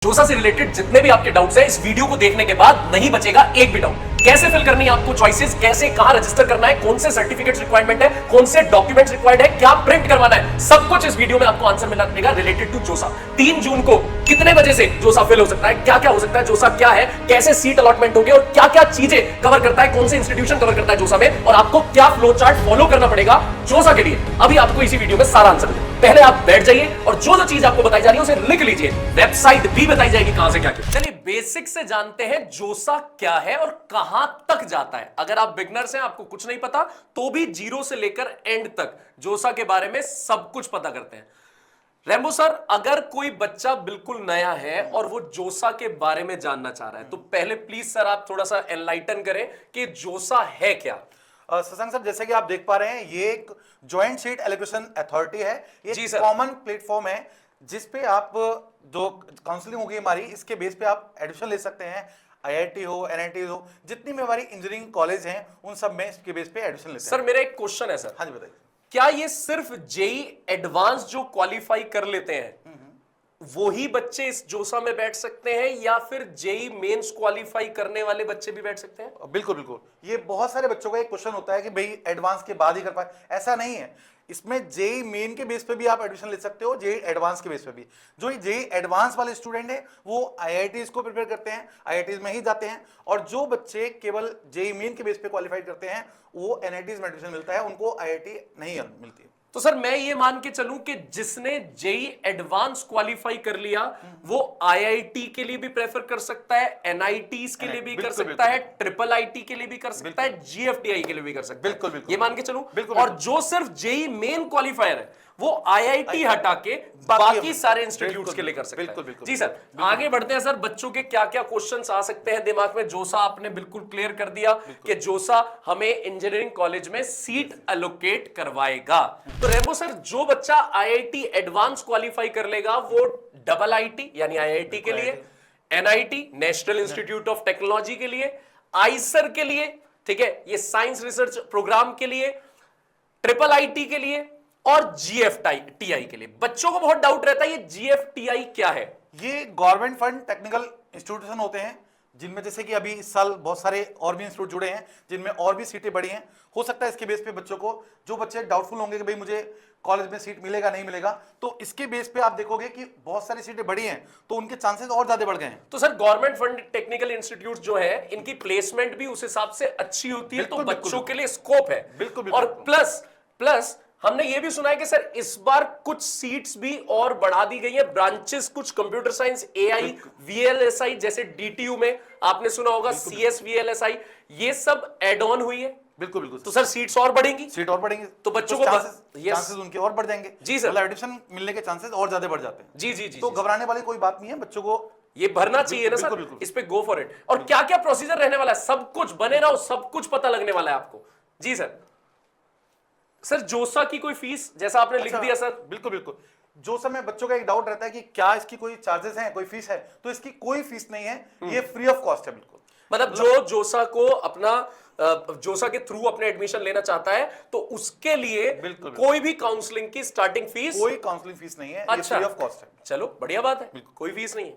जोसा से रिलेटेड जितने भी आपके डाउट्स हैं इस वीडियो को देखने के बाद नहीं बचेगा एक भी डाउट। कैसे फिल करनी है आपको चॉइसेस, कैसे कहां रजिस्टर करना है, कौन से सर्टिफिकेट्स रिक्वायरमेंट है, कौन से डॉक्यूमेंट्स रिक्वायर्ड है, क्या प्रिंट करवाना है, सब कुछ इस वीडियो में आपको आंसर मिलेगा रिलेटेड टू जोसा। 3 जून को कितने बजे से जोसा फिल हो सकता है, क्या क्या हो सकता है, जोसा क्या है, कैसे सीट अलॉटमेंट होगी और क्या क्या चीजें कवर करता है, कौन से इंस्टीट्यूशन कवर करता है जोसा में, और आपको क्या फ्लो चार्ट फॉलो करना पड़ेगा जोसा के लिए, अभी आपको इसी वीडियो में सारा आंसर मिलेगा। पहले आप बैठ जाइए और जो जो चीज आपको बताई जा रही है उसे लिख लीजिए, वेबसाइट भी बताई जाएगी कहां से क्या क्या। चलिए बेसिक से जानते हैं जोसा क्या है और कहां तक जाता है। अगर आप बिगनर्स हैं, आपको कुछ नहीं पता, तो भी जीरो से लेकर एंड तक जोसा के बारे में सब कुछ पता करते हैं। रैम्बो सर, अगर कोई बच्चा बिल्कुल नया है और वो जोसा के बारे में जानना चाह रहा है, तो पहले प्लीज सर आप थोड़ा सा एनलाइटन करें कि जोसा है क्या। शशांक सर, जैसे कि आप देख पा रहे हैं, ये एक ज्वाइंट सीट एलोकेशन अथॉरिटी है। ये कॉमन प्लेटफॉर्म है जिस पे आप जो काउंसलिंग होगी हमारी, इसके बेस पे आप एडमिशन ले सकते हैं। आईआईटी हो, एनआईटी हो, जितनी भी हमारी इंजीनियरिंग कॉलेज हैं उन सब में इसके बेस पे एडमिशन लेते हैं। सर मेरा एक क्वेश्चन है सर। हाँ जी बताइए। क्या ये सिर्फ जेई एडवांस जो क्वालिफाई कर लेते हैं वो ही बच्चे इस जोसा में बैठ सकते हैं, या फिर जेई मेंस क्वालिफाई करने वाले बच्चे भी बैठ सकते हैं? बिल्कुल बिल्कुल, ये बहुत सारे बच्चों का एक क्वेश्चन होता है कि भाई एडवांस के बाद ही कर पाए। ऐसा नहीं है, इसमें जेई मेन के बेस पे भी आप एडमिशन ले सकते हो, जेई एडवांस के बेस पे भी। जो जेई एडवांस वाले स्टूडेंट है वो आईआईटीज को प्रिपेयर करते हैं, आईआईटीज में ही जाते हैं, और जो बच्चे केवल जेई मेन के बेस पे क्वालिफाइड करते हैं वो एनआईटीज में एडमिशन मिलता है, उनको आईआईटी नहीं मिलती है। तो सर मैं ये मान के चलूं कि जिसने जेई एडवांस क्वालिफाई कर लिया वो आईआईटी के लिए भी प्रेफर कर सकता है, एनआईटीज के लिए भी कर सकता है, ट्रिपल आईटी के लिए भी कर सकता है, जीएफटीआई के लिए भी कर सकता है। बिल्कुल बिल्कुल, ये मान के चलूं। बिल्कुल, और जो सिर्फ जेई मेन क्वालिफायर है वो आईआईटी हटा के बाकी सारे इंस्टीट्यूट्स के लिए कर सकता है। बिल्कुल बिल्कुल। जी सर, आगे बढ़ते हैं। सर बच्चों के क्या क्या क्वेश्चंस आ सकते हैं दिमाग में? जोसा आपने बिल्कुल क्लियर कर दिया कि जोसा हमें इंजीनियरिंग कॉलेज में सीट एलोकेट करवाएगा। तो रेमो सर, जो बच्चा आईआईटी एडवांस क्वालिफाई कर लेगा वो डबल आईटी यानी आईआईटी के लिए, NIT national institute of technology के लिए, आईसर के लिए, ठीक है, ये साइंस रिसर्च प्रोग्राम के लिए, ट्रिपल आईटी के लिए और जीएफटीआई के लिए। बच्चों को बहुत डाउट रहता है ये जीएफटीआई क्या है? ये गवर्नमेंट फंड टेक्निकल इंस्टीट्यूशन होते हैं जिनमें जैसे कि अभी इस साल बहुत सारे और भी इंस्टीट्यूट जुड़े हैं जिनमें और भी सीटें बढ़ी हैं। हो सकता है इसके बेस पे बच्चों को, जो बच्चे डाउटफुल होंगे कि भाई मुझे कॉलेज में सीट मिलेगा नहीं मिलेगा, तो इसके बेस पे आप देखोगे कि बहुत सारी सीटें बढ़ी हैं तो उनके चांसेस और ज्यादा बढ़ गए हैं। तो sir government fund technical institute जो है इनकी प्लेसमेंट भी उस हिसाब से अच्छी होती है, तो बच्चों के लिए स्कोप है। बिल्कुल। और प्लस हमने ये भी सुना है कि सर इस बार कुछ सीट्स भी और बढ़ा दी गई है, ब्रांचेस कुछ कंप्यूटर साइंस, एआई, वीएलएसआई, जैसे डीटीयू में आपने सुना होगा सीएस वीएलएसआई, ये सब एड ऑन हुई है। बिल्कुल बिल्कुल। तो सर सीट्स और बढ़ेंगी, सीट और बढ़ेंगे तो बच्चों को चांसेस उनके और बढ़ जाएंगे। जी सर, मतलब एडमिशन मिलने के चांसेस और ज्यादा बढ़ जाते हैं। जी। तो घबराने वाली कोई बात नहीं है, बच्चों को ये भरना चाहिए ना सर, इस पे गो फॉर इट। और क्या क्या प्रोसीजर रहने वाला है, सब कुछ बने रहो, सब कुछ पता लगने वाला है आपको। जी सर। सर जोसा की कोई फीस, जैसा आपने लिख दिया सर? बिल्कुल बिल्कुल। जोसा में बच्चों का एक डाउट रहता है कि क्या इसकी कोई चार्जेस हैं, कोई फीस है, तो इसकी कोई फीस नहीं है, ये फ्री ऑफ कॉस्ट है। बिल्कुल, मतलब जो जोसा को अपना जोसा के थ्रू अपने एडमिशन लेना चाहता है तो उसके लिए कोई भी काउंसलिंग की स्टार्टिंग फीस, कोई काउंसलिंग फीस नहीं है। अच्छा, ये फ्री ऑफ कॉस्ट है। चलो बढ़िया बात है, कोई फीस नहीं है।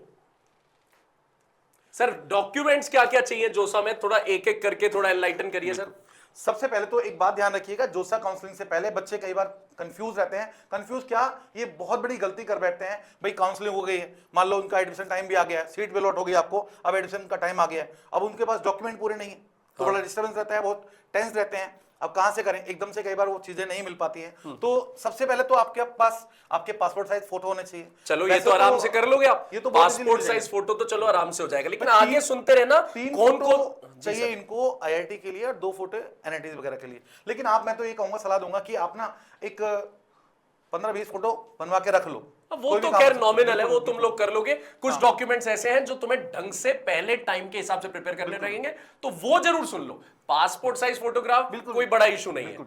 सर डॉक्यूमेंट्स क्या क्या चाहिए जोसा में, थोड़ा एक एक करके थोड़ा एनलाइटन करिए सर। सबसे पहले तो एक बात ध्यान रखिएगा, जोसा काउंसलिंग से पहले बच्चे कई बार कंफ्यूज रहते हैं। कंफ्यूज क्या, ये बहुत बड़ी गलती कर बैठते हैं। भाई काउंसलिंग हो गई है, मान लो उनका एडमिशन टाइम भी आ गया है, सीट भी अलॉट हो गई आपको, अब एडमिशन का टाइम आ गया है, अब उनके पास डॉक्यूमेंट पूरे नहीं है, तो बड़ा डिस्टर्बेंस रहता है, बहुत टेंस रहते हैं। अब कहां से करें, एकदम से कई बार वो चीजें नहीं मिल पाती हैं। तो सबसे पहले तो आपके पास आपके पासपोर्ट साइज फोटो होने चाहिए। चलो ये तो आराम से कर लोगे आप, ये तो पासपोर्ट साइज फोटो तो चलो आराम से हो जाएगा, लेकिन आगे सुनते रहना कौन कौन चाहिए इनको आईआईटी के लिए और 2 फोटो एनआईटी वगैरह के लिए। लेकिन मैं तो ये कहूंगा, सलाह दूंगा कि आप ना एक 15-20 फोटो बनवा के रख लो। वो तो खैर नॉमिनल है, वो तुम लोग कर लोगे। कुछ डॉक्यूमेंट्स ऐसे हैं जो तुम्हें ढंग से पहले टाइम के हिसाब से प्रिपेयर करने रहेंगे, तो वो जरूर सुन लो। पासपोर्ट साइज फोटोग्राफ कोई बड़ा इशू नहीं है।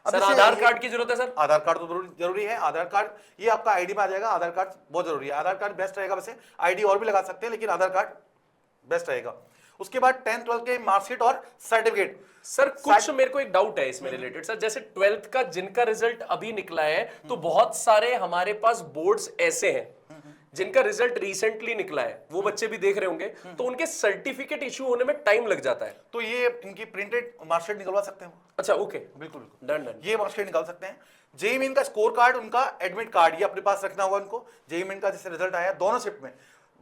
सर आधार कार्ड की जरूरत है सर? आधार कार्ड तो जरूरी है। आधार कार्ड ये आपका आईडी में आ जाएगा, आधार कार्ड बहुत जरूरी है। आधार कार्ड बेस्ट रहेगा, वैसे आईडी और भी लगा सकते हैं लेकिन आधार कार्ड बेस्ट रहेगा। उसके बाद 10th 12th के मार्कशीट और सर्टिफिकेट। सर कुछ मेरे को एक डाउट है इसमें रिलेटेड सर, जैसे 12th का जिनका रिजल्ट अभी निकला है तो बहुत सारे हमारे पास बोर्ड्स ऐसे हैं जिनका रिजल्ट रिसेंटली निकला है, वो बच्चे भी देख रहे होंगे, तो उनके सर्टिफिकेट इशू होने में टाइम लग जाता है। तो ये इनकी प्रिंटेड मार्कशीट निकलवा सकते हैं। अच्छा, ओके, बिल्कुल बिल्कुल, डन डन। ये मार्कशीट निकाल सकते हैं। जेईई मेन का स्कोर कार्ड, उनका एडमिट कार्ड, ये अपने पास रखना होगा उनको। जेईई मेन का जैसे रिजल्ट आया दोनों शिफ्ट में,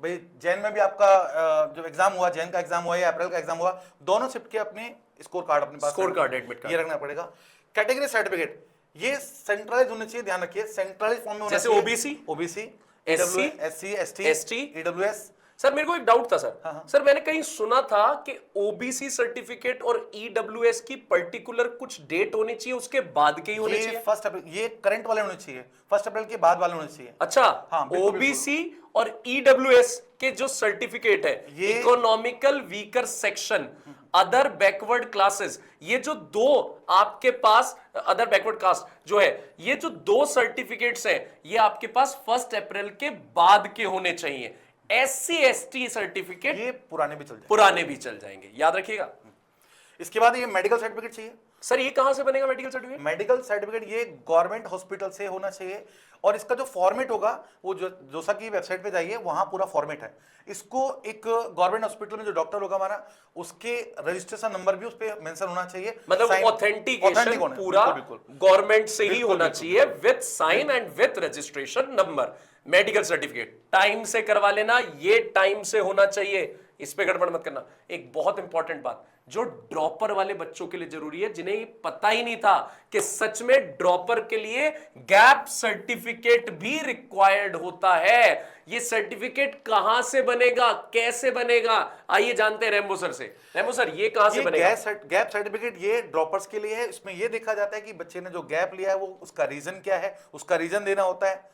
भाई जैन में भी आपका जो एग्जाम हुआ, जैन का एग्जाम हुआ या अप्रैल का एग्जाम हुआ, दोनों शिफ्ट के अपने स्कोर कार्ड अपने पास, स्कोर कार्ड, एडमिट कार्ड, ये रखना पड़ेगा। कैटेगरी सर्टिफिकेट ये सेंट्रलाइज होने चाहिए, ध्यान रखिए, सेंट्रलाइज फॉर्म में होना जैसे चाहिए। OBC, SC, SC, ST, EWS. Sir मेरे को एक डाउट था सर। हाँ। सर मैंने कहीं सुना था कि ओबीसी सर्टिफिकेट और ईडब्ल्यूएस की पर्टिकुलर कुछ डेट होनी चाहिए, उसके बाद के ही होने चाहिए। फर्स्ट अप्रैल, ये करंट वाले होने चाहिए, 1 अप्रैल के बाद वाले होने चाहिए। अच्छा, हाँ, बिल्कुल, ओबीसी और ईडब्ल्यूएस के जो सर्टिफिकेट है, ये economical weaker section, other backward classes, ये जो दो आपके पास, अदर बैकवर्ड कास्ट जो है, ये जो दो सर्टिफिकेट्स हैं, ये आपके पास 1 अप्रैल के बाद के होने चाहिए। SC ST सर्टिफिकेट ये पुराने भी चल जाएंगे, पुराने भी चल जाएंगे, याद रखिएगा। इसके बाद ये मेडिकल सर्टिफिकेट चाहिए। सर ये कहां से बनेगा मेडिकल सर्टिफिकेट? मेडिकल सर्टिफिकेट ये गवर्नमेंट हॉस्पिटल से होना चाहिए, और इसका जो फॉर्मेट होगा वो जो जोसा की वेबसाइट पे जाइए, वहां पूरा फॉर्मेट है। इसको एक गवर्नमेंट हॉस्पिटल में जो डॉक्टर होगा हमारा, उसके रजिस्ट्रेशन नंबर भी उस पर मेंशन होना चाहिए। मतलब ऑथेंटिकेशन पूरा गवर्नमेंट से ही होना चाहिए, with sign and with registration number. Medical certificate time से करवा लेना, ये टाइम से होना चाहिए, इस पे गड़बड़ मत करना। एक बहुत इंपॉर्टेंट बात जो ड्रॉपर वाले बच्चों के लिए जरूरी है, जिन्हें पता ही नहीं था कि सच में ड्रॉपर के लिए गैप सर्टिफिकेट भी रिक्वायर्ड होता है। ये सर्टिफिकेट कहां से बनेगा, कैसे बनेगा, आइए जानते हैं रेम्बो सर से। रेम्बो सर ये कहां से बनेगा? गैप सर्टिफिकेट ये ड्रॉपर्स के लिए है। इसमें ये देखा जाता है कि बच्चे ने जो गैप लिया है वो उसका रीजन क्या है, उसका रीजन देना होता है।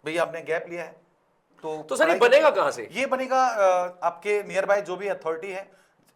भैया आपने गैप लिया है तो सर ये बनेगा कहां से? ये बनेगा आपके नियर बाय जो भी अथॉरिटी है,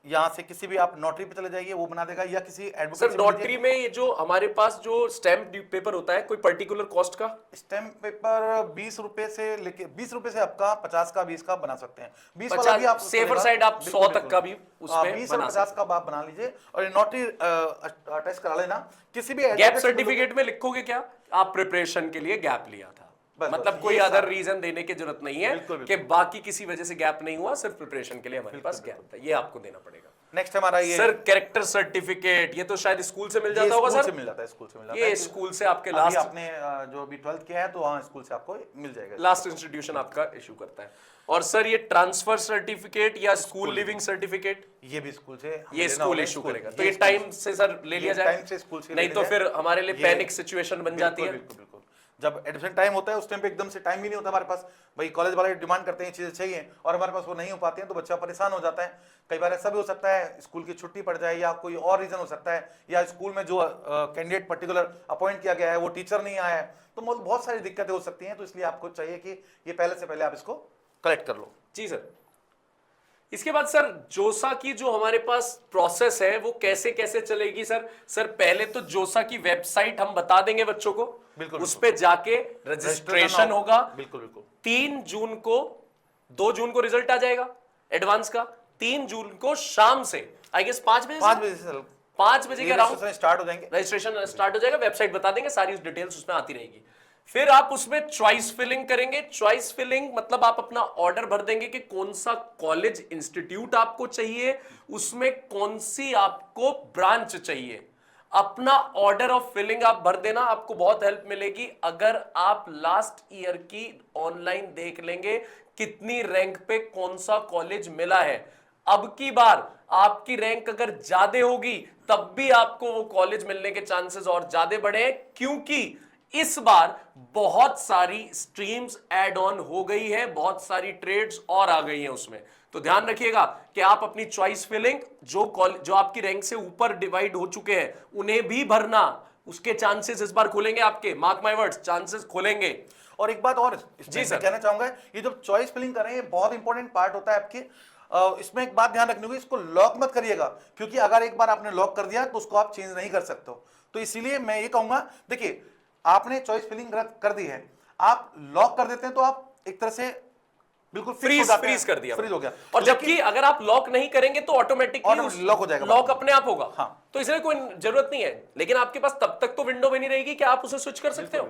यहाँ से किसी भी आप नोटरी पे चले जाइए, वो बना देगा, या किसी एडवोकेट। सर नोटरी में ये जो हमारे पास जो स्टैम्प पेपर होता है, कोई पर्टिकुलर कॉस्ट का? स्टैम्प पेपर 20 रुपए से लेके 20 रुपए से आपका 50 का 20 का बना सकते हैं। 20 वाला भी आप सेफर साइड आप 100 तक का भी उसमें 20 और 50 का आप बना लीजिए, और ये नोटरी अटैच करा लेना। किसी भी गैप सर्टिफिकेट में लिखोगे क्या? आप प्रिपरेशन के लिए गैप लिया था, मतलब कोई अदर रीजन देने की जरूरत नहीं है कि बाकी किसी वजह से गैप नहीं हुआ, सिर्फ प्रिपरेशन के लिए हमारे पास गैप था, ये आपको देना पड़ेगा। नेक्स्ट हमारा ये सर कैरेक्टर सर्टिफिकेट, ये तो शायद स्कूल से मिल जाता होगा सर? मिल जाता है, स्कूल से मिल जाता है। है। ये स्कूल से आपके लास्ट आपने जो अभी 12th किया है तो वहां स्कूल से आपको मिल जाएगा, लास्ट इंस्टीट्यूशन आपका इशू करता है। और सर ये ट्रांसफर सर्टिफिकेट या स्कूल लिविंग सर्टिफिकेट, ये भी स्कूल से, ये स्कूल इशू करेगा, तो ये टाइम से सर ले लिया जाए, टाइम से स्कूल से, नहीं तो फिर हमारे लिए पैनिक सिचुएशन बन जाती है। बिल्कुल बिल्कुल, जब एडमिशन टाइम होता है उस टाइम पे एकदम से टाइम भी नहीं होता हमारे पास, भाई कॉलेज वाले डिमांड करते हैं चीजें चाहिए और हमारे पास वो नहीं हो पाती हैं, तो बच्चा परेशान हो जाता है। कई बार ऐसा भी हो सकता है स्कूल की छुट्टी पड़ जाए, या कोई और रीजन हो सकता है, या स्कूल में जो कैंडिडेट पर्टिकुलर अपॉइंट किया गया है वो टीचर नहीं आया है, तो बहुत सारी दिक्कतें हो सकती हैं। तो इसलिए आपको चाहिए कि ये पहले से पहले आप इसको कलेक्ट कर लो। जी सर। इसके बाद सर जोसा की जो हमारे पास प्रोसेस है वो कैसे कैसे चलेगी सर? सर पहले तो जोसा की वेबसाइट हम बता देंगे बच्चों को, बिल्कुल, उस पे जाके रजिस्ट्रेशन होगा। बिल्कुल बिल्कुल 3 जून को, 2 जून को रिजल्ट आ जाएगा एडवांस का, 3 जून को शाम से आई गेस 5 बजे 5 बजे के अराउंड स्टार्ट हो जाएंगे, रजिस्ट्रेशन स्टार्ट हो जाएगा। वेबसाइट बता देंगे, सारी डिटेल्स उसमें आती रहेगी। फिर आप उसमें चॉइस फिलिंग करेंगे। चॉइस फिलिंग मतलब आप अपना ऑर्डर भर देंगे कि कौन सा कॉलेज इंस्टीट्यूट आपको चाहिए, उसमें कौन सी आपको ब्रांच चाहिए। अपना ऑर्डर ऑफ फिलिंग आप भर देना, आपको बहुत हेल्प मिलेगी। अगर आप लास्ट ईयर की ऑनलाइन देख लेंगे कितनी रैंक पे कौन सा कॉलेज मिला है, अब की बार आपकी रैंक अगर ज्यादा होगी तब भी आपको वो कॉलेज मिलने के चांसेस और ज्यादा बढ़े हैं, क्योंकि इस बार बहुत सारी स्ट्रीम्स ऐड ऑन हो गई है, बहुत सारी ट्रेड्स और आ गई हैं उसमें। तो ध्यान रखिएगा कि आप अपनी चॉइस फिलिंग जो आपकी रैंक से ऊपर डिवाइड हो चुके हैं उन्हें भी भरना, उसके चांसेस इस बार खुलेंगे आपके, मार्क माय वर्ड्स, चांसेस खुलेंगे। और एक बात और जी सर कहना चाहूंगा, ये जो चॉइस फिलिंग कर रहे हैं ये बहुत इंपॉर्टेंट पार्ट होता है आपके। इसमें एक बात ध्यान रखनी होगी, इसको लॉक मत करिएगा, क्योंकि अगर एक बार आपने लॉक कर दिया तो उसको आप चेंज नहीं कर सकते हो। तो इसीलिए मैं ये कहूंगा, देखिए आपने चॉइस फिलिंग कर दी है, आप लॉक कर देते हैं तो आप एक तरह से बिल्कुल फ्रीज कर दिया, फ्रीज हो गया। और जबकि अगर आप लॉक नहीं करेंगे तो ऑटोमेटिकली लॉक हो जाएगा, लॉक अपने आप होगा। हाँ। तो इसलिए कोई जरूरत नहीं है, लेकिन आपके पास तब तक तो विंडो बनी रहेगी कि आप उसे स्विच कर सकते हो।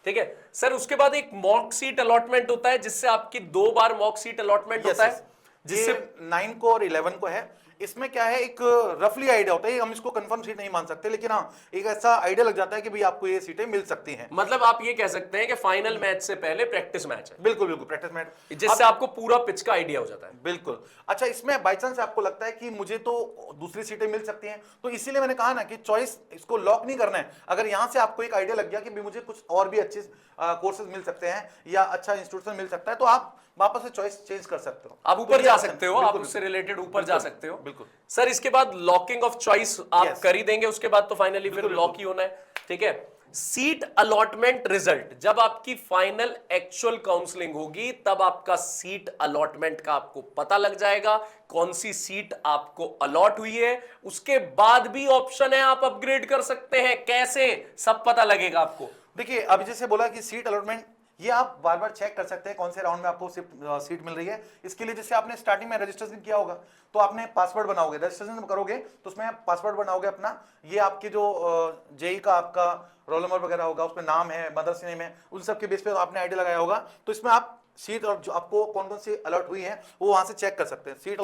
ठीक है सर। उसके बाद एक मॉक सीट अलॉटमेंट होता है, जिससे आपकी 2 बार मॉक सीट अलॉटमेंट होता है, जिससे 9 को और 11 को है। इसमें क्या है, एक रफली आइडिया होता है, हम इसको कंफर्म सीट नहीं मान सकते, लेकिन हाँ एक ऐसा आइडिया लग जाता है कि भाई आपको ये सीटें मिल सकती हैं। मतलब आप ये कह सकते हैं कि फाइनल मैच से पहले प्रैक्टिस मैच है। बिल्कुल बिल्कुल, प्रैक्टिस मैच, जिससे आपको पूरा पिच का आइडिया हो जाता है। बिल्कुल। अच्छा, इसमें बाई चांस आपको लगता है कि मुझे तो दूसरी सीटें मिल सकती हैं, तो इसीलिए मैंने कहा ना कि चॉइस इसको लॉक नहीं करना है। अगर यहां से आपको एक आइडिया लग गया कि भी मुझे कुछ और भी अच्छे कोर्सेज मिल सकते हैं या अच्छा इंस्टीट्यूशन मिल सकता है, तो आप वापस से चॉइस चेंज कर सकते हो, आप ऊपर जा सकते हो, आप उससे रिलेटेड ऊपर जा सकते हो। बिल्कुल सर, इसके बाद लॉकिंग ऑफ चॉइस आप कर ही देंगे, उसके बाद तो फाइनली फिर लॉक ही होना है। ठीक है, सीट अलॉटमेंट रिजल्ट, जब आपकी फाइनल एक्चुअल काउंसलिंग होगी तब आपका सीट अलॉटमेंट का आपको पता लग जाएगा, कौन सी सीट आपको अलॉट हुई है। उसके बाद भी ऑप्शन है, आप अपग्रेड कर सकते हैं। कैसे, सब पता लगेगा आपको। देखिए, अभी जैसे बोला कि सीट अलॉटमेंट, ये आप बार बार चेक कर सकते हैं कौन से राउंड में आपको सीट मिल रही है। इसके लिए जैसे आपने स्टार्टिंग में रजिस्ट्रेशन किया होगा, तो आपने पासवर्ड बनाओगे, रजिस्ट्रेशन करोगे तो उसमें आप पासवर्ड बनाओगे अपना, ये आपके जो जेई का आपका रोल नंबर वगैरह होगा, उसमें नाम है, मदर्स नेम है, उन सब के बेस पे आपने आईडी लगाया होगा, तो इसमें आप सीट और जो आपको कौन कौन सी अलर्ट हुई है वो वहां से चेक कर सकते हैं। सीट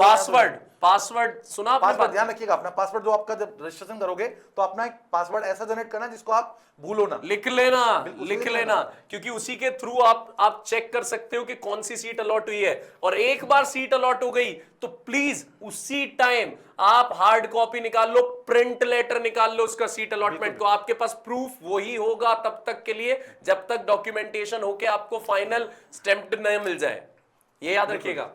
पासवर्ड सुना आपने? पासवर्ड ध्यान रखिएगा अपना पासवर्ड, जो आपका जब रजिस्ट्रेशन करोगे तो अपना एक पासवर्ड ऐसा जनरेट करना जिसको आप भूलो ना, लिख लेना, क्योंकि उसी के थ्रू आप चेक कर सकते हो कि कौन सी सीट अलॉट हुई है। और एक बार सीट अलॉट हो गई तो प्लीज उसी टाइम आप हार्ड कॉपी निकाल लो, प्रिंट लेटर निकाल लो उसका, सीट अलॉटमेंट को। आपके पास प्रूफ वही होगा तब तक के लिए जब तक डॉक्यूमेंटेशन होके आपको फाइनल स्टैम्प्ड न मिल जाए, ये याद रखिएगा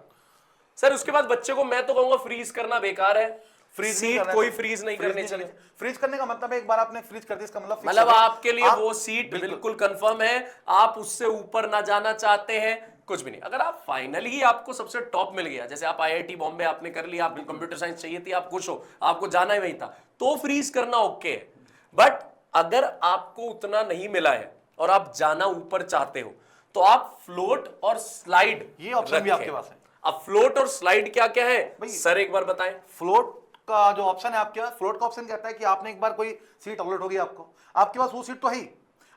सर। उसके बाद बच्चे को मैं तो कहूंगा फ्रीज करना बेकार है, फ्रीज सीट कोई फ्रीज नहीं करनी चाहिए। फ्रीज करने का मतलब है एक बार आपने फ्रीज कर दी, इसका मतलब आपके लिए वो सीट बिल्कुल कंफर्म है, आप उससे ऊपर ना जाना चाहते हैं, कुछ भी नहीं। अगर आप फाइनली आपको सबसे टॉप मिल गया, जैसे आप आईआईटी बॉम्बे आपने कर लिया, आपको कंप्यूटर साइंस चाहिए थी, आप खुश हो, आपको जाना ही वही था, तो फ्रीज करना ओके है। बट अगर आपको उतना नहीं मिला है और आप जाना ऊपर चाहते हो, तो आप फ्लोट और स्लाइड, ये ऑप्शन भी आपके पास है। अब फ्लोट और स्लाइड क्या क्या है सर, एक बार बताएं। फ्लोट का जो ऑप्शन है आपके पास, फ्लोट का ऑप्शन कहता है कि आपने एक बार कोई सीट अलॉट होगी आपको, आपके पास वो सीट तो है ही,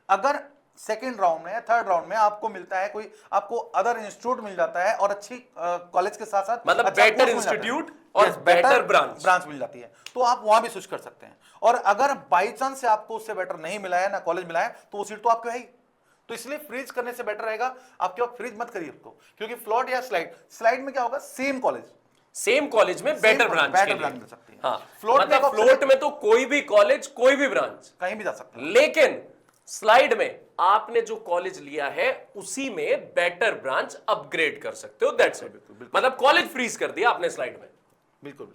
अगर सेकंड राउंड में या थर्ड राउंड में आपको मिलता है कोई, आपको अदर इंस्टीट्यूट मिल जाता है और अच्छी कॉलेज के साथ साथ मतलब बेटर इंस्टीट्यूट और बेटर ब्रांच मिल जाती है, तो आप वहां भी स्विच कर सकते हैं। और अगर बाई चांस से आपको उससे बेटर नहीं मिला है ना कॉलेज मिला है, तो वो सीट तो आपको है ही। तो इसलिए फ्रीज करने से बेटर रहेगा आपके पास, फ्रीज मत करिए उसको, क्योंकि फ्लोट या स्लाइड में क्या होगा, सेम कॉलेज में बेटर ब्रांच मिल सकती है। हाँ, फ्लोट में तो कोई भी कॉलेज, कोई भी ब्रांच कहीं भी जा सकता है, लेकिन स्लाइड में आपने जो कॉलेज लिया है उसी में बेटर ब्रांच अपग्रेड कर सकते हो, दैट्स इट। मतलब कॉलेज फ्रीज कर दिया आपने स्लाइड में। बिल्कुल।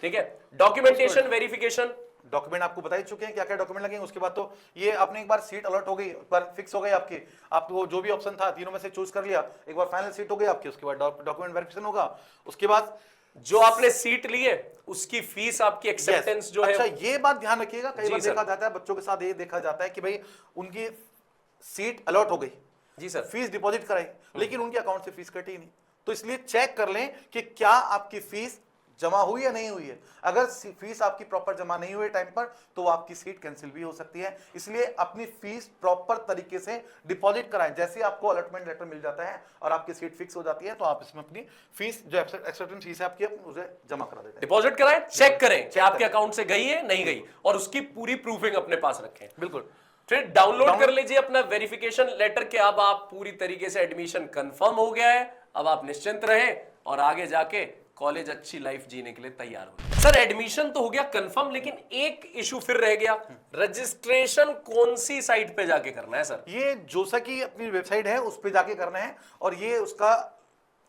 ठीक है, डॉक्यूमेंटेशन वेरिफिकेशन, डॉक्यूमेंट आपको बता ही चुके हैं क्या क्या डॉक्यूमेंट लगेंगे। उसके बाद तो ये आपने एक बार सीट अलॉट हो गई, एक बार फिक्स हो गई आपकी, आपको जो भी ऑप्शन था तीनों में से चूज कर लिया, एक बार फाइनल सीट हो गई आपकी, उसके बाद डॉक्यूमेंट वेरिफिकेशन होगा, उसके बाद जो आपने सीट ली है उसकी फीस, आपकी एक्सेप्टेंस जो है। अच्छा, ये बात ध्यान रखिएगा, कई बार देखा जाता है बच्चों के साथ, ये देखा जाता है कि भाई उनकी सीट अलॉट हो गई, जी सर, फीस डिपॉजिट कराई, लेकिन उनके अकाउंट से फीस कटी नहीं। तो इसलिए चेक कर लें कि क्या आपकी फीस जमा हुई या नहीं हुई है। अगर फीस आपकी प्रॉपर जमा नहीं हुई टाइम पर, तो आपकी सीट कैंसिल भी हो सकती है। इसलिए अपनी फीस प्रॉपर तरीके से डिपॉजिट कराएं। जैसे आपको अलॉटमेंट लेटर मिल जाता है और आपकी सीट फिक्स हो जाती है, तो आप इसमें अपनी फीस जो एक्सेप्टेंस फीस है आपकी, उसे जमा करा देते हैं। डिपॉजिट कराएं, चेक करें कि आपके अकाउंट से गई है नहीं गई, और उसकी पूरी प्रूफिंग अपने पास रखें। बिल्कुल, फिर डाउनलोड कर लीजिए अपना वेरिफिकेशन लेटर के अब आप पूरी तरीके से एडमिशन कंफर्म हो गया है, अब आप निश्चिंत रहें और आगे जाके कॉलेज अच्छी लाइफ जीने के लिए तैयार हो। सर, एडमिशन तो हो गया कंफर्म, लेकिन एक इशू फिर रह गया, रजिस्ट्रेशन कौन सी साइट पे जाके करना है सर? ये जोसा की अपनी वेबसाइट है, उस पे जाके करना है, और ये उसका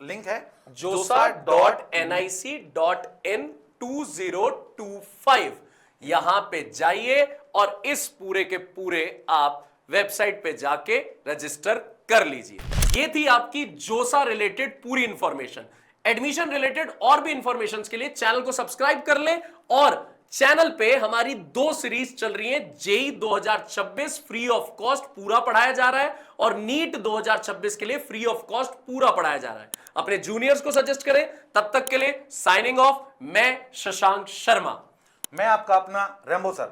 लिंक है josa.nic.in2025। यहां पे जाइए और इस पूरे के पूरे आप वेबसाइट पे जाके रजिस्टर कर लीजिए। ये थी आपकी जोसा रिलेटेड पूरी इंफॉर्मेशन। एडमिशन रिलेटेड और भी इंफॉर्मेशन के लिए चैनल को सब्सक्राइब कर लें, और चैनल पे हमारी 2 सीरीज चल रही हैं। जेई 2026 फ्री ऑफ कॉस्ट पूरा पढ़ाया जा रहा है, और नीट 2026 के लिए फ्री ऑफ कॉस्ट पूरा पढ़ाया जा रहा है। अपने जूनियर्स को सजेस्ट करें। तब तक के लिए साइनिंग ऑफ, मैं शशांक शर्मा, मैं आपका अपना रेम्बो सर।